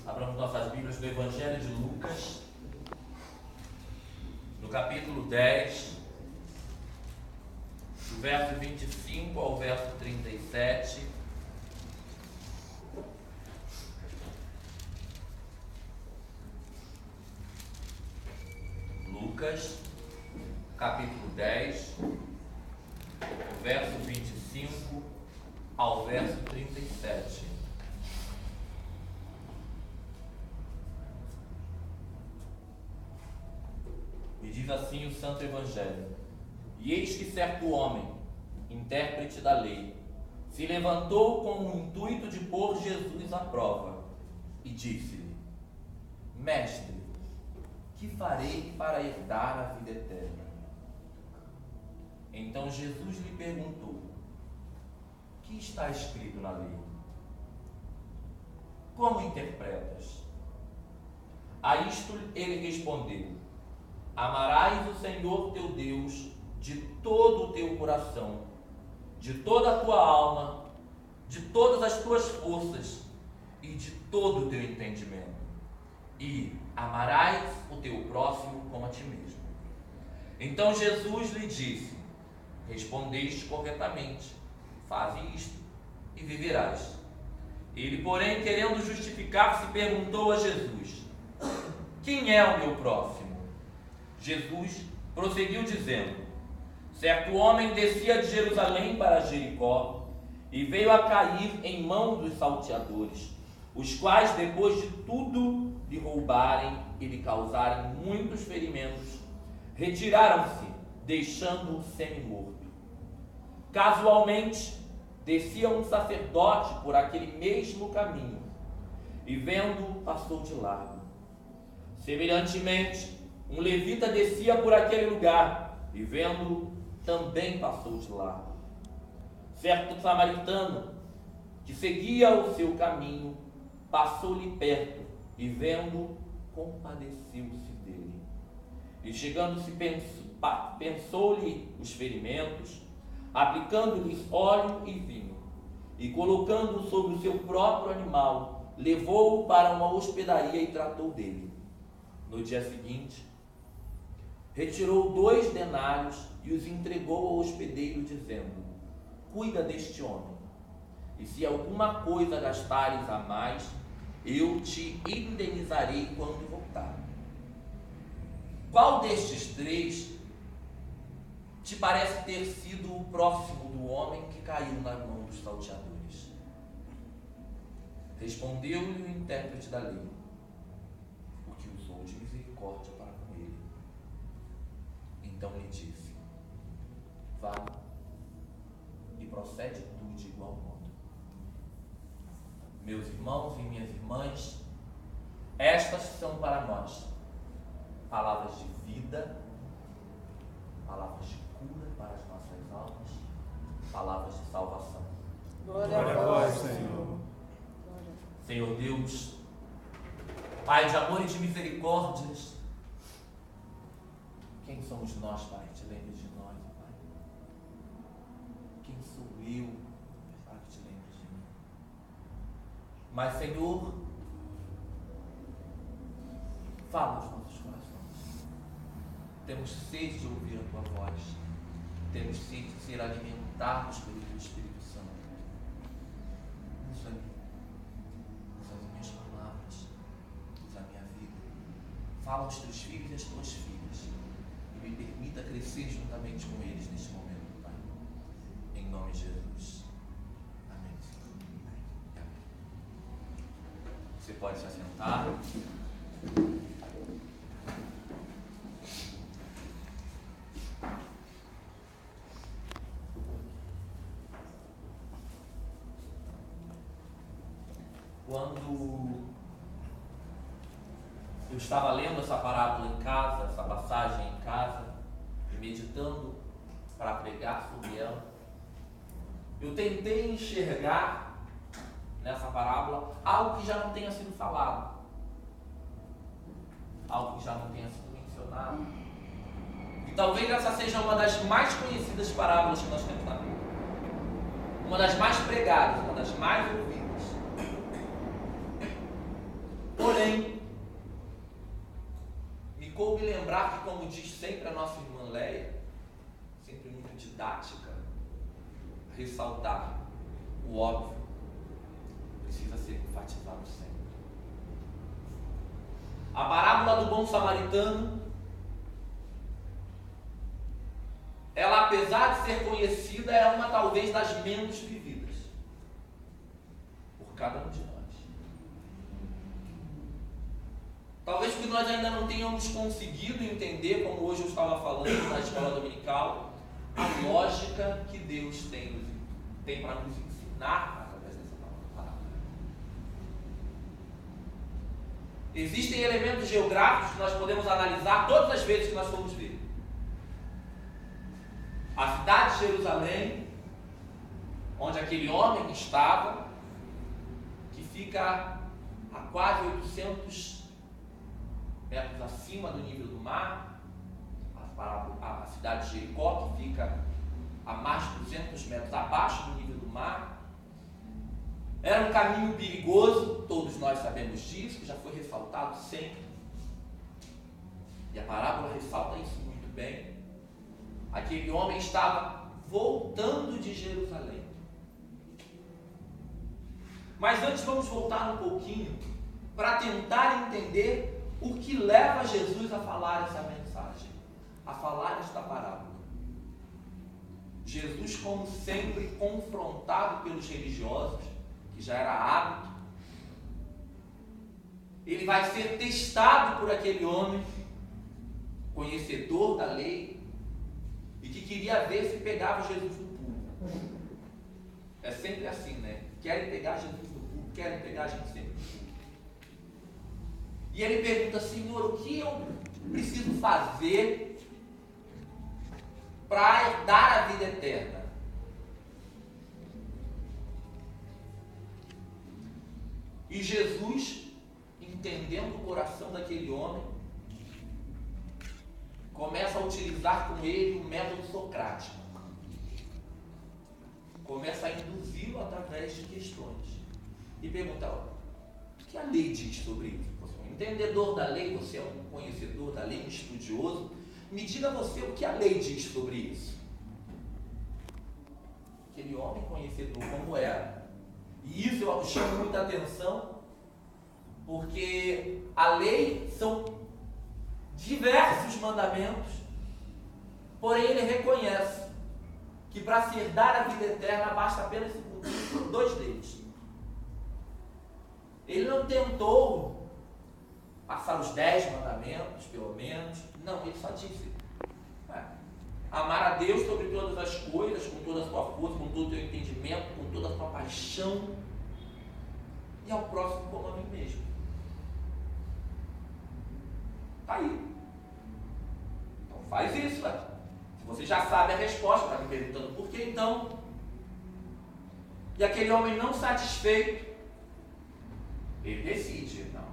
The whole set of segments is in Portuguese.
Abramos nossas Bíblias do Evangelho de Lucas, no capítulo 10, do verso 25 ao verso 37. Lucas, capítulo 10, do verso 25 ao verso 37. E diz assim o Santo Evangelho: E eis que certo homem, intérprete da lei, se levantou com o intuito de pôr Jesus à prova, e disse-lhe: Mestre, que farei para herdar a vida eterna? Então Jesus lhe perguntou: Que está escrito na lei? Como interpretas? A isto ele respondeu: Amarás o Senhor teu Deus de todo o teu coração, de toda a tua alma, de todas as tuas forças e de todo o teu entendimento. E amarás o teu próximo como a ti mesmo. Então Jesus lhe disse: Respondeste corretamente, faze isto e viverás. Ele, porém, querendo justificar-se, perguntou a Jesus: Quem é o meu próximo? Jesus prosseguiu dizendo: Certo homem descia de Jerusalém para Jericó e veio a cair em mão dos salteadores, os quais, depois de tudo lhe roubarem e lhe causarem muitos ferimentos, retiraram-se, deixando-o semi-morto. Casualmente, descia um sacerdote por aquele mesmo caminho e, vendo, passou de largo. Semelhantemente, um levita descia por aquele lugar e, vendo, também passou de largo. Certo samaritano, que seguia o seu caminho, passou-lhe perto e, vendo, compadeceu-se dele. E chegando-se, pensou-lhe os ferimentos, aplicando-lhes óleo e vinho, e colocando-o sobre o seu próprio animal, levou-o para uma hospedaria e tratou dele. No dia seguinte, retirou 2 denários e os entregou ao hospedeiro, dizendo: Cuida deste homem, e se alguma coisa gastares a mais, eu te indenizarei quando voltar. Qual destes 3 te parece ter sido o próximo do homem que caiu na mão dos salteadores? Respondeu-lhe o intérprete da lei: O que usou de misericórdia para com ele. Então lhe disse: Vá e procede tu de igual modo. Meus irmãos e minhas irmãs, estas são para nós palavras de vida, palavras de cura para as nossas almas, palavras de salvação. Glória a vós, Senhor. Senhor Deus, Pai de amor e de misericórdias, quem somos nós, Pai? Te lembres de nós, Pai. Quem Mas, Senhor, fala aos nossos corações. Temos sede de ouvir a Tua voz. Temos sede de ser alimentados pelo Teu Espírito Santo. Usa as minhas palavras, usa a minha vida. Fala aos Teus filhos e às Tuas filhas. E me permita crescer juntamente com eles neste momento, Pai. Em nome de Jesus. Amém. Amém. Você pode se assentar. Quando eu estava lendo essa parábola em casa, essa passagem em casa, e meditando para pregar sobre ela, eu tentei enxergar nessa parábola algo que já não tenha sido falado, algo que já não tenha sido mencionado. E talvez essa seja uma das mais conhecidas parábolas que nós temos na Bíblia, uma das mais pregadas, uma das mais ouvidas. Porém, me coube lembrar que, como diz sempre a nossa irmã Leia, sempre muito didática, ressaltar o óbvio precisa ser enfatizado sempre. A parábola do bom samaritano, ela, apesar de ser conhecida, é uma talvez das menos vividas por cada um de nós. Talvez porque nós ainda não tenhamos conseguido entender, como hoje eu estava falando na escola dominical, a lógica que Deus tem para nos ensinar através dessa palavra. Existem elementos geográficos que nós podemos analisar todas as vezes que nós formos ver. A cidade de Jerusalém, onde aquele homem estava, que fica a quase 800 metros acima do nível do mar, a cidade de Jericó, que fica a mais de 200 metros abaixo do nível do mar. Era um caminho perigoso, todos nós sabemos disso, que já foi ressaltado sempre. E a parábola ressalta isso muito bem. Aquele homem estava voltando de Jerusalém. Mas antes vamos voltar um pouquinho para tentar entender o que leva Jesus a falar essa mensagem, a falar esta parábola. Jesus, como sempre, confrontado pelos religiosos, que já era hábito, ele vai ser testado por aquele homem, conhecedor da lei, e que queria ver se pegava Jesus no pulo. É sempre assim, né? Querem pegar Jesus no pulo, querem pegar a gente sempre no pulo. E ele pergunta: Senhor, o que eu preciso fazer para herdar a vida eterna? E Jesus, entendendo o coração daquele homem, começa a utilizar com ele o método socrático. Começa a induzi-lo através de questões. E pergunta: o que a lei diz sobre isso? Entendedor da lei, você é um conhecedor da lei, um estudioso, me diga você o que a lei diz sobre isso. Aquele homem conhecedor como era. E isso eu chamo muita atenção, porque a lei são diversos mandamentos, porém ele reconhece que para se herdar a vida eterna basta apenas se cumprir 2 deles. Ele não tentou passar os 10 mandamentos, pelo menos. Não, ele só disse: amar a Deus sobre todas as coisas, com toda a sua força, com todo o teu entendimento, com toda a tua paixão, e ao próximo como a mim mesmo. Está aí. Então faz isso, né? Se você já sabe a resposta, está me perguntando por que então. E aquele homem não satisfeito, ele decide: não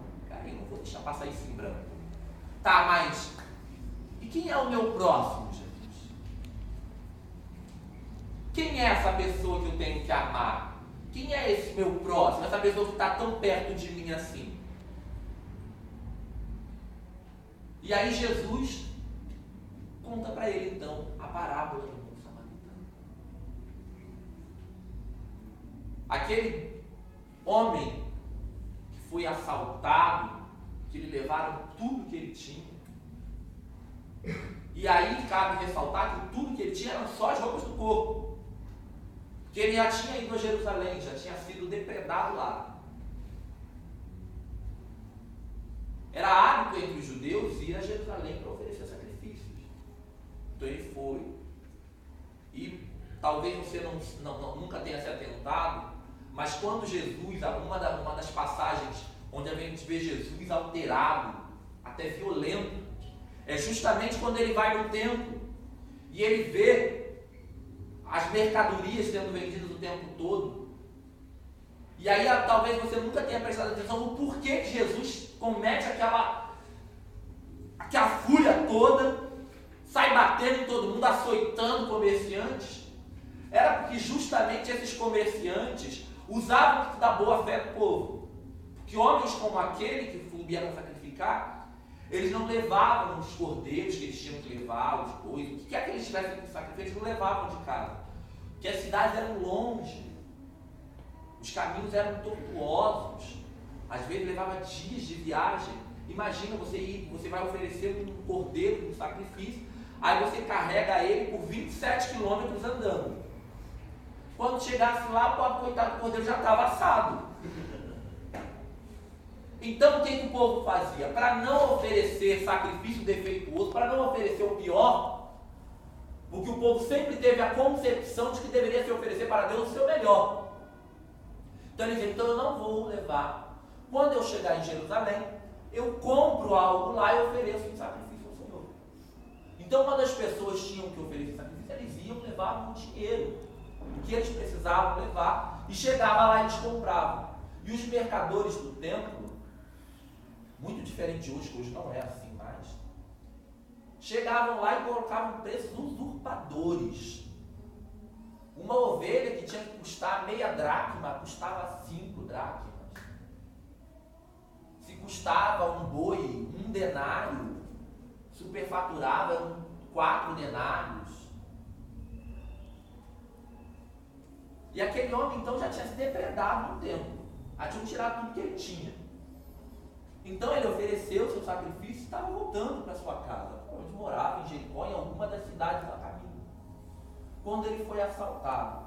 vou deixar passar isso em branco. Tá, mas e quem é o meu próximo, Jesus? Quem é essa pessoa que eu tenho que amar? Quem é esse meu próximo? Essa pessoa que está tão perto de mim assim? E aí Jesus conta para ele então a parábola do bom samaritano. Aquele homem que foi assaltado, que lhe levaram tudo que ele tinha. E aí cabe ressaltar que tudo que ele tinha eram só as roupas do corpo. Porque ele já tinha ido a Jerusalém, já tinha sido depredado lá. Era hábito entre os judeus ir a Jerusalém para oferecer sacrifícios. Então ele foi. E talvez você nunca tenha se atentado, mas quando Jesus, uma das passagens onde a gente vê Jesus alterado, até violento, é justamente quando ele vai no templo e ele vê as mercadorias sendo vendidas o tempo todo. E aí talvez você nunca tenha prestado atenção no porquê que Jesus comete aquela fúria toda, sai batendo em todo mundo, açoitando comerciantes. Era porque justamente esses comerciantes usavam da boa fé do povo. Porque homens como aquele que vieram sacrificar, eles não levavam os cordeiros que eles tinham que levar, os bois, o que quer que eles tivessem que sacrificar, eles não levavam de casa. Porque as cidades eram longe, os caminhos eram tortuosos, às vezes levava dias de viagem. Imagina você vai oferecer um cordeiro, um sacrifício, aí você carrega ele por 27 quilômetros andando. Quando chegasse lá, o coitado do cordeiro já estava assado. Então o que o povo fazia? Para não oferecer sacrifício defeituoso, para não oferecer o pior, porque o povo sempre teve a concepção de que deveria se oferecer para Deus o seu melhor. Então ele dizia, então eu não vou levar. Quando eu chegar em Jerusalém, eu compro algo lá e ofereço um sacrifício ao Senhor. Então quando as pessoas tinham que oferecer sacrifício, eles iam levar um dinheiro, o que eles precisavam levar, e chegava lá e eles compravam. E os mercadores do templo, muito diferente de hoje, que hoje não é assim mais, chegavam lá e colocavam preços usurpadores. Uma ovelha que tinha que custar meia dracma, custava 5 dracmas. Se custava um boi 1 denário, superfaturava 4 denários. E aquele homem então já tinha se depredado no templo, já tinham tirado tudo que ele tinha. Então ele ofereceu o seu sacrifício e estava voltando para sua casa, onde morava em Jericó, em alguma das cidades da caminho. Quando ele foi assaltado.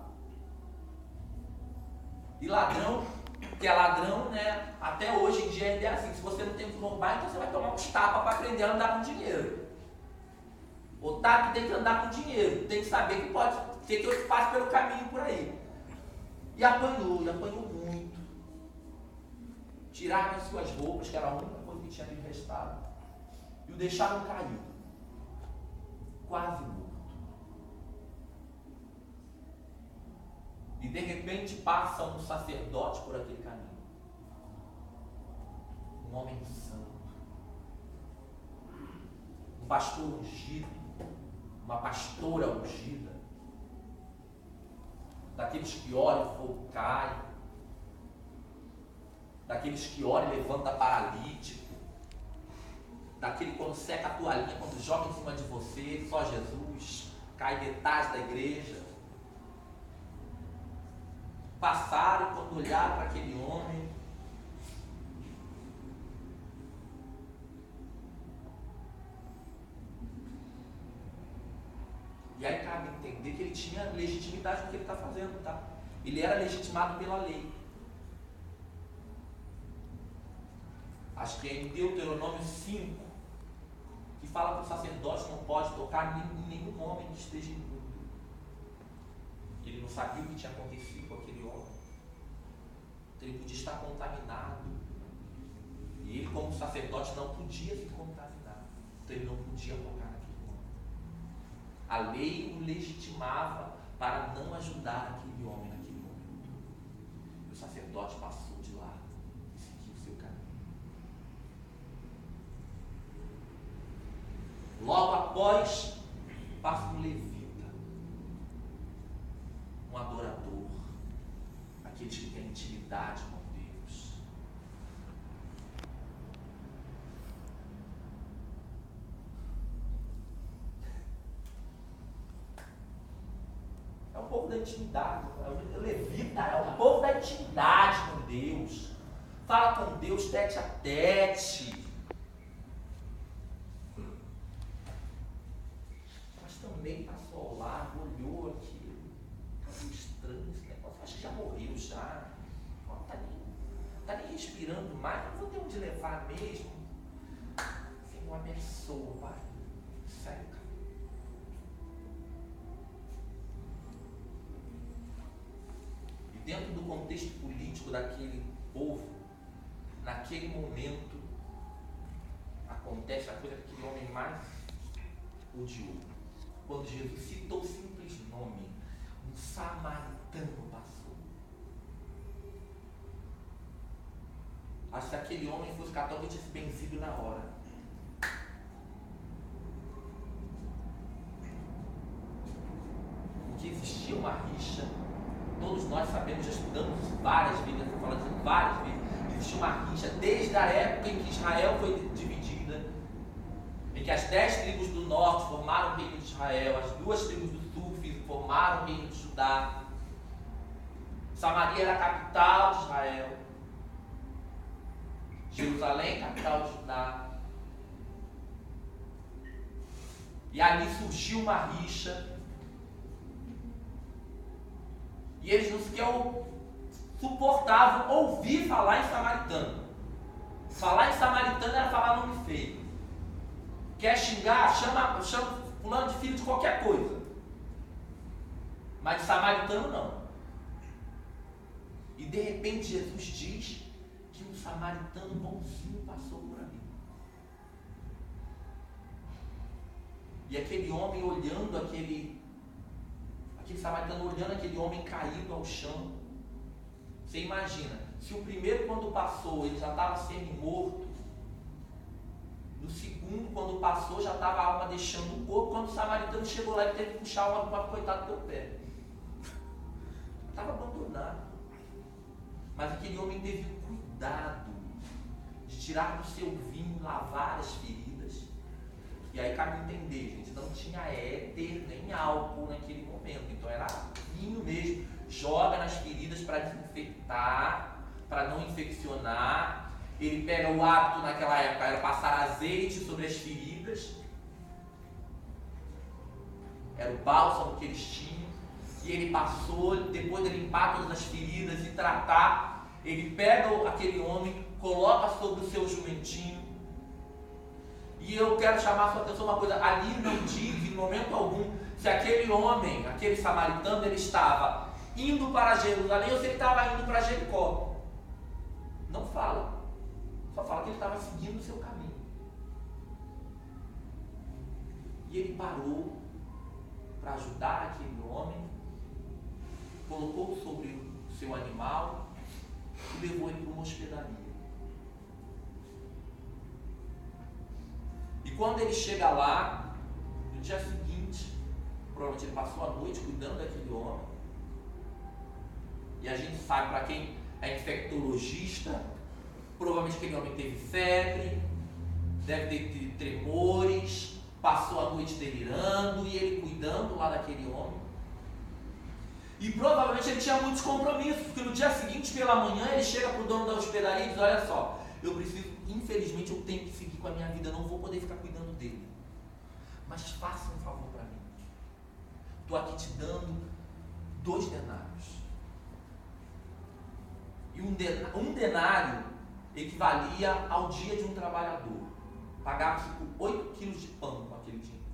E ladrão, que é ladrão, né? Até hoje em dia é assim, se você não tem que roubar, então você vai tomar uns tapas para aprender a andar com dinheiro. O tato tem que andar com dinheiro, tem que saber que pode ter que eu passe pelo caminho por aí. E apanhou muito. Tiraram as suas roupas, que era a única coisa que tinha lhe restado, e o deixaram cair, quase morto. E de repente passa um sacerdote por aquele caminho, um homem santo, um pastor ungido, uma pastora ungida, daqueles que olham e o fogo cai, daqueles que olham e levanta paralítico, daquele quando seca a toalhinha, quando joga em cima de você, só Jesus, cai metade da igreja. Passaram, quando olharam para aquele homem, e aí cabe entender que ele tinha legitimidade no que ele está fazendo, tá? Ele era legitimado pela lei. Acho que é em Deuteronômio 5, que fala que o sacerdote não pode tocar em nenhum homem que esteja imundo. Ele não sabia o que tinha acontecido com aquele homem. Então ele podia estar contaminado. E ele, como sacerdote, não podia se contaminar. Então ele não podia tocar naquele homem. A lei o legitimava para não ajudar aquele homem naquele momento. E o sacerdote passou de lá e seguiu o seu caminho. Logo após, passa um levita, um adorador, Aqueles que têm intimidade com Deus. É o povo da intimidade. O levita é o povo da intimidade com Deus. Fala com Deus tete a tete. Mas também passou ao lado, olhou aquilo. Tá meio estranho esse negócio. Acho que já morreu já. Não tá nem respirando mais. Não vou ter onde levar mesmo. Senhor, abençoa, Pai. Seca. E dentro do contexto político daquele povo, naquele momento, acontece a coisa que aquele homem mais odiou. Quando Jesus citou o simples nome, um samaritano passou. Acho que se aquele homem fosse católico, ele tinha se benzido na hora. Porque existia uma rixa, todos nós sabemos, já estudamos várias vezes, estou falando de várias vezes, existia uma rixa desde a época em que Israel foi dividida, em que as 10 tribos do norte formaram o reino de Israel, as 2 tribos do sul formaram o reino de Judá. Samaria era a capital de Israel, Jerusalém, capital de Judá. E ali surgiu uma rixa, e eles não sequer suportavam ouvir falar em samaritano. Falar em samaritano era falar nome feio. Quer xingar? Chama fulano de filho de qualquer coisa. Mas de samaritano não. E de repente Jesus diz que um samaritano bonzinho passou por ali. E aquele homem olhando aquele samaritano olhando aquele homem caído ao chão. Você imagina, se o primeiro quando passou ele já estava semi-morto, no segundo quando passou já estava a alma deixando o corpo, quando o samaritano chegou lá ele teve que puxar a alma do próprio coitado do teu pé. Estava abandonado. Mas aquele homem teve cuidado de tirar do seu vinho, lavar as feridas. E aí cabe entender, gente, não tinha éter nem álcool naquele momento, então era vinho mesmo. Joga nas feridas para desinfectar, para não infeccionar. Ele pega o hábito naquela época, era passar azeite sobre as feridas. Era o bálsamo que eles tinham. E ele passou, depois de limpar todas as feridas e tratar, ele pega aquele homem, coloca sobre o seu jumentinho. E eu quero chamar a sua atenção uma coisa, ali não diz em momento algum se aquele homem, aquele samaritano, ele estava indo para Jerusalém ou se ele estava indo para Jericó. Não fala. Só fala que ele estava seguindo o seu caminho. E ele parou para ajudar aquele homem, colocou sobre o seu animal e levou ele para uma hospedaria. E quando ele chega lá, no dia seguinte, provavelmente ele passou a noite cuidando daquele homem. E a gente sabe, para quem é infectologista, provavelmente aquele homem teve febre, deve ter tido tremores, passou a noite delirando e ele cuidando lá daquele homem. E provavelmente ele tinha muitos compromissos, porque no dia seguinte, pela manhã, ele chega para o dono da hospedaria e diz: olha só, eu preciso, infelizmente eu tenho que seguir com a minha vida, não vou poder ficar cuidando dele. Mas faça um favor para mim. Estou aqui te dando 2 denários. E um denário equivalia ao dia de um trabalhador. Pagava-se por 8 quilos de pão com aquele dinheiro.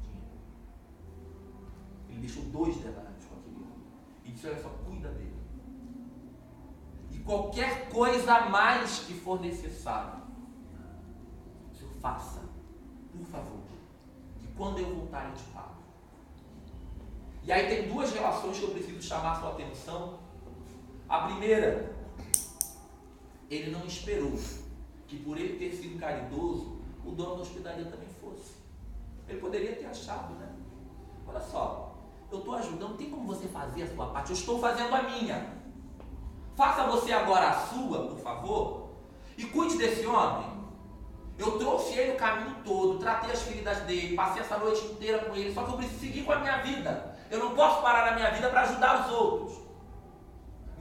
Ele deixou 2 denários com aquele homem. E disse: olha só, cuida dele. E qualquer coisa a mais que for necessário, o senhor faça, por favor. E quando eu voltar, eu te pago. E aí tem 2 relações que eu preciso chamar a sua atenção. A primeira, ele não esperou que por ele ter sido caridoso, o dono da hospedaria também fosse. Ele poderia ter achado, né? Olha só, eu estou ajudando, tem como você fazer a sua parte, eu estou fazendo a minha. Faça você agora a sua, por favor, e cuide desse homem. Eu trouxe ele o caminho todo, tratei as feridas dele, passei essa noite inteira com ele, só que eu preciso seguir com a minha vida. Eu não posso parar na minha vida para ajudar os outros.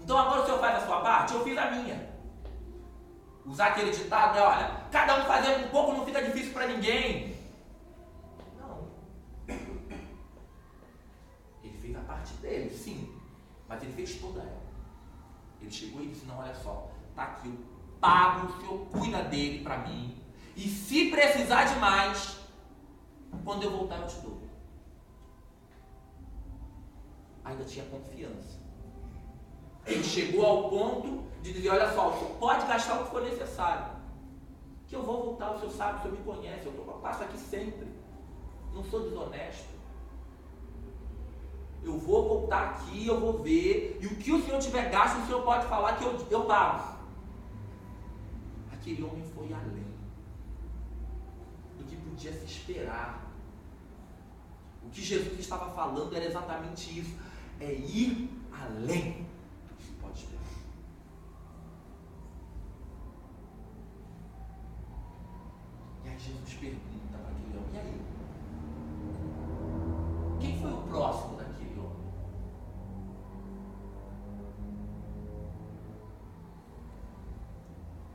Então agora o senhor faz a sua parte, eu fiz a minha. Usar aquele ditado, né? Olha, cada um fazendo um pouco não fica difícil para ninguém. Não. Ele fez a parte dele, sim, mas ele fez toda ela. Ele chegou e disse, não, olha só, tá aqui, eu pago, o senhor cuida dele para mim. E se precisar de mais, quando eu voltar eu te dou. Ainda tinha confiança. Ele chegou ao ponto de dizer, olha só, o senhor pode gastar o que for necessário. Que eu vou voltar, o senhor sabe, o senhor me conhece, eu passo aqui sempre. Não sou desonesto. Eu vou voltar aqui, eu vou ver, e o que o senhor tiver gasto, o senhor pode falar que eu pago. Aquele homem foi além do que podia se esperar. O que Jesus estava falando era exatamente isso, é ir além do que se pode esperar. E aí Jesus pergunta para aquele homem, e aí? Quem foi o próximo daquele homem?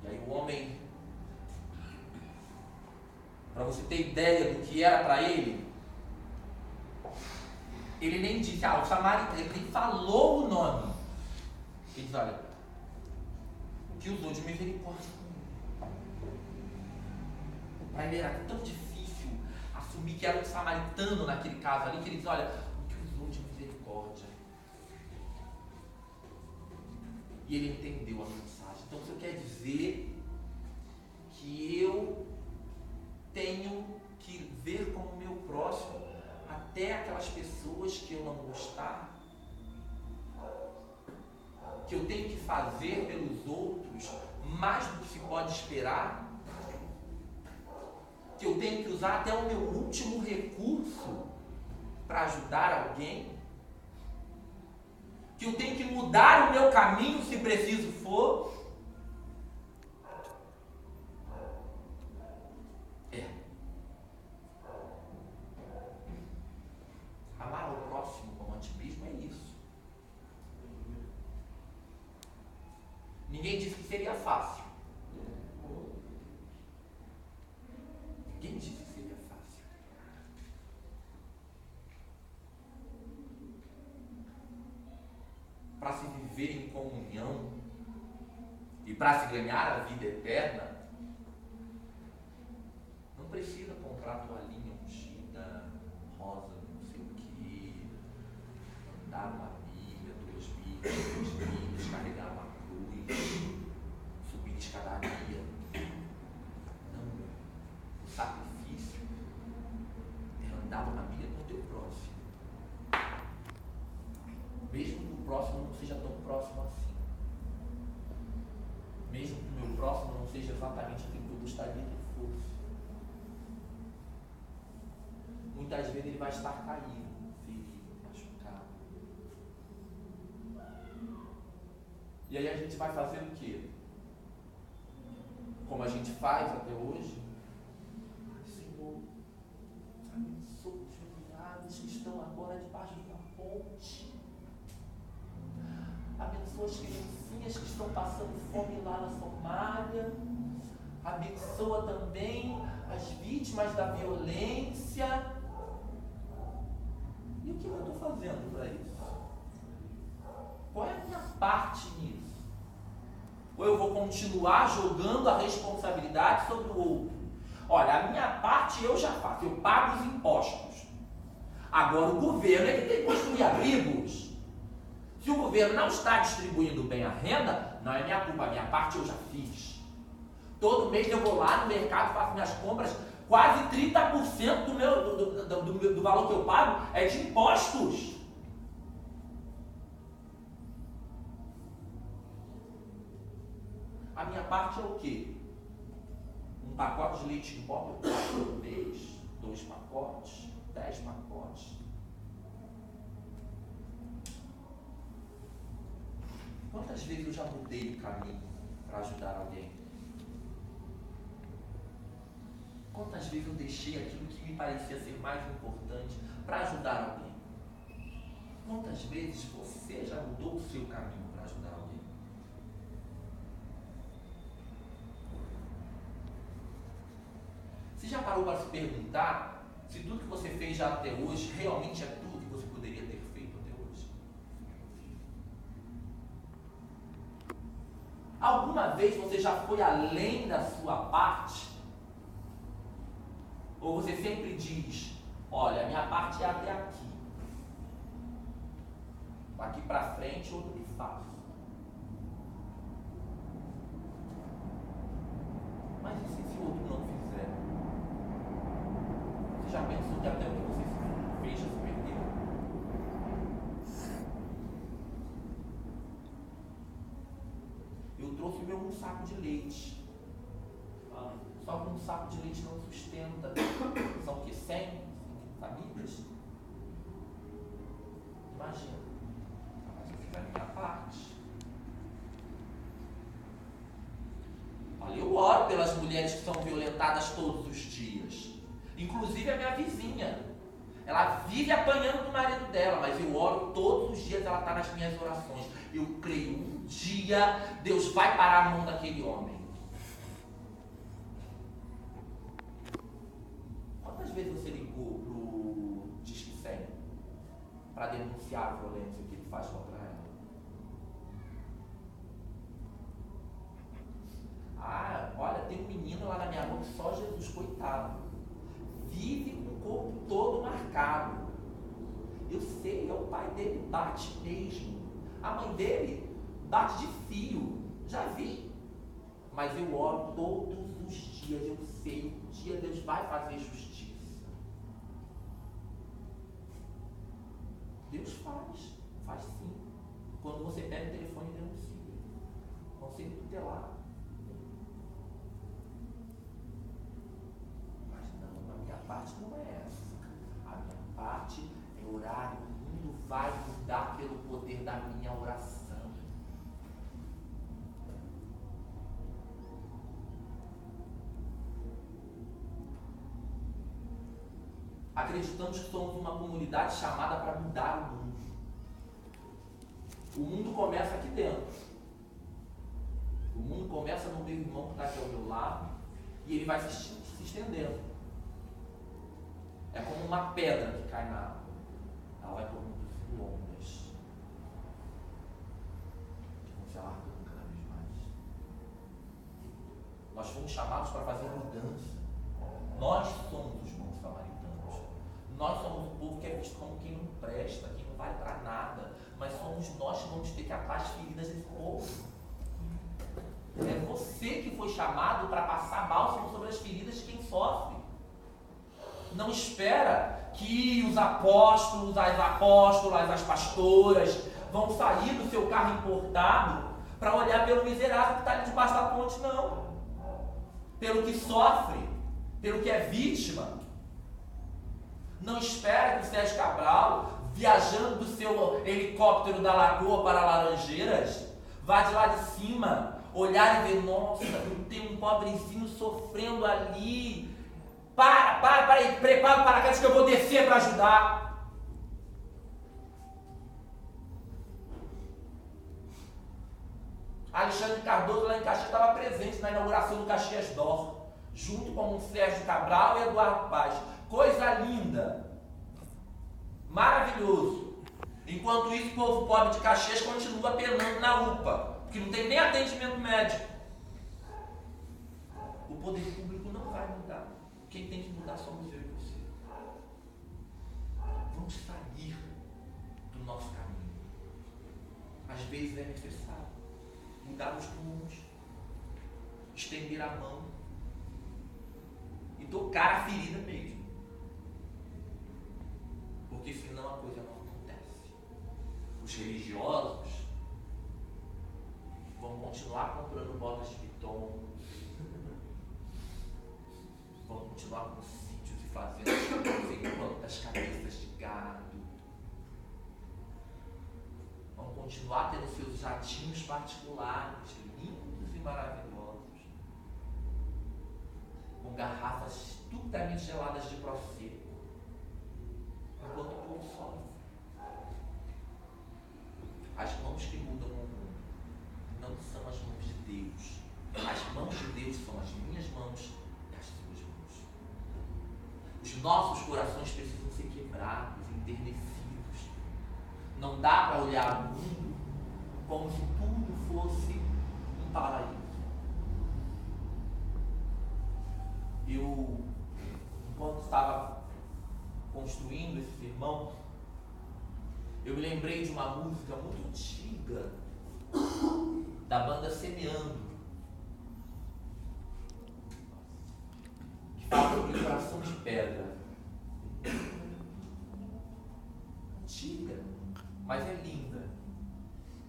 E aí o homem, para você ter ideia do que era para ele nem disse, o samaritano, ele nem falou o nome. Ele diz, olha, o que usou de misericórdia comigo. Para ele era tão difícil assumir que era um samaritano naquele caso ali, que ele diz, olha, o que usou de misericórdia. E ele entendeu a mensagem. Então você quer dizer que eu tenho que ver como meu próximo até aquelas pessoas que eu não gostar? Que eu tenho que fazer pelos outros mais do que se pode esperar? Que eu tenho que usar até o meu último recurso para ajudar alguém? Que eu tenho que mudar o meu caminho se preciso for? Amar o próximo como a ti mesmo é isso. Ninguém disse que seria fácil. Ninguém disse que seria fácil. Para se viver em comunhão e para se ganhar a vida eterna, não precisa comprar toalhinha ungida, rosa, não sei o que, andar uma Bíblia, 2 Bíblias, carregar uma cruz, subir escadaria. Não. O sacrifício é andar uma Bíblia com o teu próximo. Mesmo que o próximo não seja tão próximo assim. Mesmo que o meu próximo não seja exatamente aquilo que eu gostaria que fosse. Muitas vezes ele vai estar caído, ferido, machucado. E aí a gente vai fazer o quê? Como a gente faz até hoje? Senhor, abençoa os familiares que estão agora debaixo da ponte. Abençoa as criancinhas que estão passando fome lá na Somália. Abençoa também as vítimas da violência. E o que eu estou fazendo para isso? Qual é a minha parte nisso? Ou eu vou continuar jogando a responsabilidade sobre o outro? Olha, a minha parte eu já faço, eu pago os impostos. Agora o governo ele tem que construir abrigos. Se o governo não está distribuindo bem a renda, não é minha culpa, a minha parte eu já fiz. Todo mês eu vou lá no mercado, faço minhas compras, quase 30% do valor que eu pago é de impostos. A minha parte é o quê? Um pacote de leite em pó eu pago por mês, 2 pacotes, 10 pacotes. Quantas Quantas vezes eu já mudei o caminho para ajudar alguém? Quantas vezes eu deixei aquilo que me parecia ser mais importante para ajudar alguém? Quantas vezes você já mudou o seu caminho para ajudar alguém? Você já parou para se perguntar se tudo que você fez já até hoje realmente é tudo que você poderia ter feito até hoje? Alguma vez você já foi além da sua parte? Ou você sempre diz, olha, a minha parte é até aqui. Daqui para frente, outro que faço. Mas e se o outro não fizer? Você já pensou que até o que você fez já se perdeu? Eu trouxe um saco de leite. Só que um saco de leite não sustenta. São o que? 100 famílias? Imagina. Mas eu fiz a minha parte. Olha, eu oro pelas mulheres que são violentadas todos os dias. Inclusive a minha vizinha. Ela vive apanhando do marido dela, mas eu oro todos os dias, ela está nas minhas orações. Eu creio, um dia Deus vai parar a mão daquele homem. Quantas vezes você ligou pro Disque 100 para denunciar a violência que ele faz contra ela? Ah, olha, tem um menino lá na minha rua que só Jesus, coitado, vive com o corpo todo marcado. Eu sei, é o pai dele, bate mesmo. A mãe dele bate de fio, já vi. Mas eu oro todos os dias, eu sei, um dia Deus vai fazer justiça. Deus faz sim. Quando você pega o telefone e denuncia, conselho tutelar. Mas não, a minha parte não é essa. A minha parte é orar e o mundo vai mudar pelo poder da minha oração. Acreditamos que somos uma comunidade chamada para mudar o mundo. O mundo começa aqui dentro. O mundo começa no meu irmão que está aqui ao meu lado e ele vai se estendendo. É como uma pedra que cai na água. Ela vai produzindo ondas que vão se alargando cada vez mais. Nós fomos chamados para fazer mudança. Nós somos os bons samaritanos. Nós somos o povo que é visto como quem não presta, quem não vale para nada, mas somos nós que vamos ter que atar as feridas desse povo. É você que foi chamado para passar bálsamo sobre as feridas de quem sofre. Não espera que os apóstolos, as apóstolas, as pastoras vão sair do seu carro importado para olhar pelo miserável que está ali debaixo da ponte, não. Pelo que sofre, pelo que é vítima. Não espera que o Sérgio Cabral, viajando do seu helicóptero da Lagoa para Laranjeiras, vá de lá de cima, olhar e ver, nossa, tem um pobrezinho sofrendo ali. Para aí, prepara o paraquedas que eu vou descer para ajudar. Alexandre Cardoso lá em Caxias estava presente na inauguração do Caxias Dor, junto com o Sérgio Cabral e Eduardo Paz. Coisa linda, maravilhoso. Enquanto isso, o povo pobre de Caxias continua penando na UPA, porque não tem nem atendimento médico. O poder público não vai mudar. Quem tem que mudar somos eu e você. Vamos sair do nosso caminho. Às vezes é necessário mudar os rumos, estender a mão e tocar a ferida mesmo. Porque senão a coisa não acontece. Os religiosos vão continuar comprando botas de Vuitton, vão continuar com sítios e fazendas não sei quantas cabeças de gado, vão continuar tendo seus jatinhos particulares, lindos e maravilhosos, com garrafas estupidamente geladas de Prosecco, enquanto o povo sofre. As mãos que mudam o mundo não são as mãos de Deus. As mãos de Deus são as minhas mãos e as suas mãos. Os nossos corações precisam ser quebrados, enternecidos. Não dá para olhar o mundo como se tudo fosse um paraíso. Eu, enquanto estava construindo esse sermão, eu me lembrei de uma música muito antiga da banda Semeando, que fala sobre o coração de pedra. Antiga, mas é linda.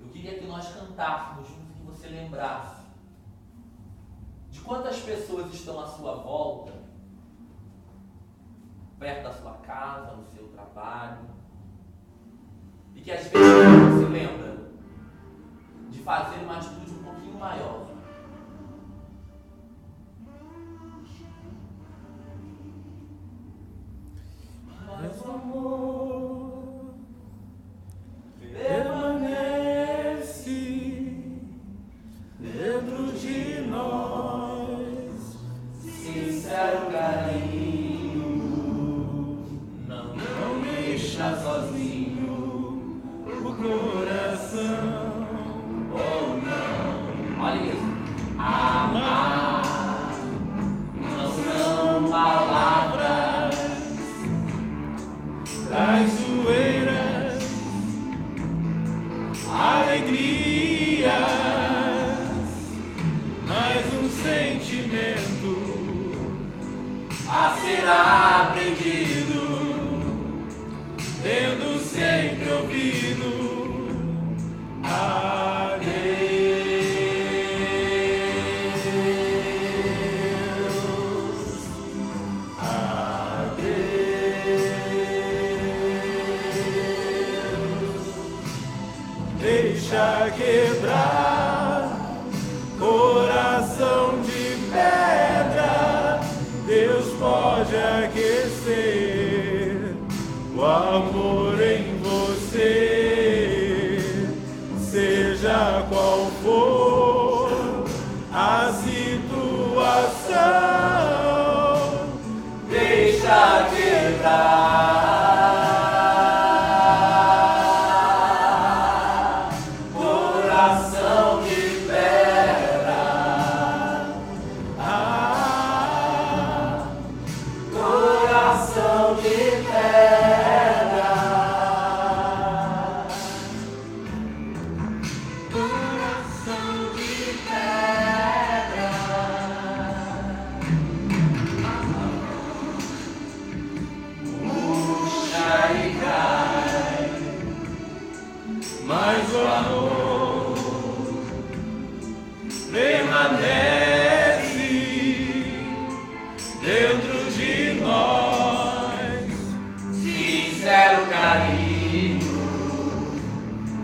Eu queria que nós cantássemos juntos, que você lembrasse de quantas pessoas estão à sua volta, perto da sua casa, no seu trabalho, e que às vezes você se lembra de fazer uma atitude um pouquinho maior. Mas o amor permanece dentro de nós, sincero carinho, não deixa sozinho o coração. Oh não, olha isso. Amar não são palavras traiçoeiras, alegrias, mais um sentimento a ser aprendido, tendo sempre ouvido a Deus, a Deus. Deixa quebrar coração de pedra, Deus pode aquecer o amor em você, seja qual for a situação. Deixa quebrar coração de pedra, coração de pedra, coração de pedra. Puxa e cai, mas o amor permanece dentro de nós, sincero carinho,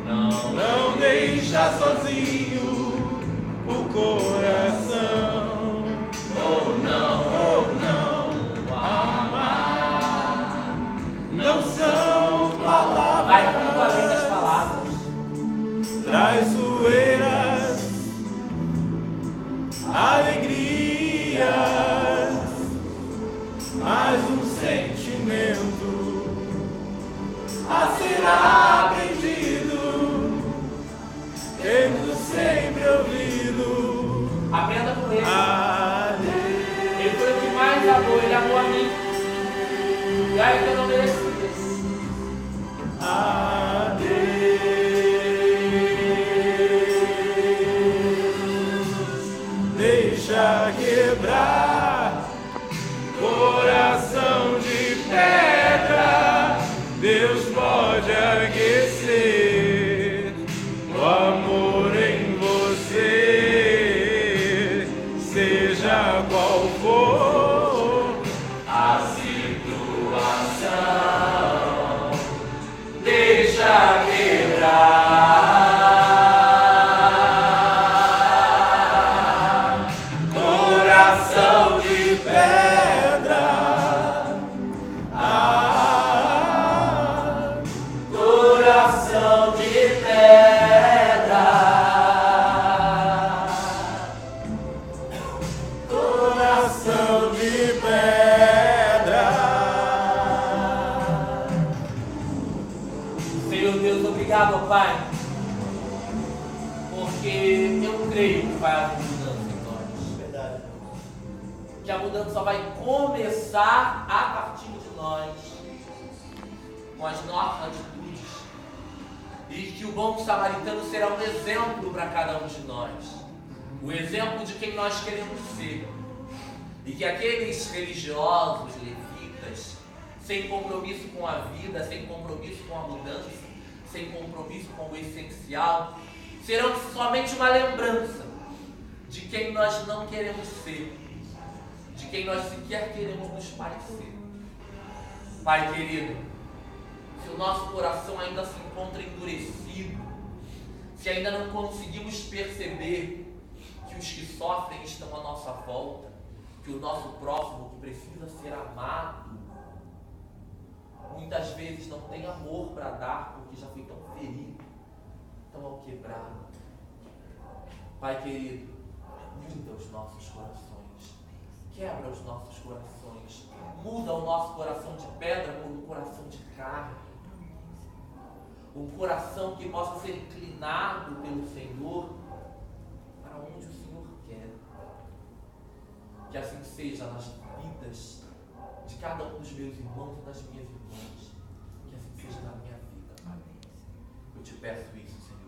não deixa sozinho o coração. Oh não, amar não são Vai muito além das palavras palavras. traiçoeiras, alegrias, mais um sentimento a ser aprendido, tendo sempre ouvido Aprenda com ele. a Deus. Ele foi o que mais amou, ele amou a mim. E aí que eu não merecia. A Deus, deixa quebrar coração de pedra, Deus pode aquecer o amor em você, seja qual for a situação. Porque eu creio que vai haver mudança em nós. Verdade. Que a mudança vai começar a partir de nós, com as nossas atitudes. E que o bom samaritano será um exemplo para cada um de nós. O exemplo de quem nós queremos ser. E que aqueles religiosos, levitas, sem compromisso com a vida, sem compromisso com a mudança, sem compromisso com o essencial, serão somente uma lembrança de quem nós não queremos ser, de quem nós sequer queremos nos parecer. Pai querido, se o nosso coração ainda se encontra endurecido, se ainda não conseguimos perceber que os que sofrem estão à nossa volta, que o nosso próximo que precisa ser amado, muitas vezes não tem amor para dar porque já foi tão ferido, tão alquebrado. Pai querido, muda os nossos corações, quebra os nossos corações, muda o nosso coração de pedra por um coração de carne, um coração que possa ser inclinado pelo Senhor para onde o Senhor quer. Que assim seja nas vidas de cada um dos meus irmãos e das minhas irmãs. Que assim seja na minha vida, Pai. Eu te peço isso, Senhor.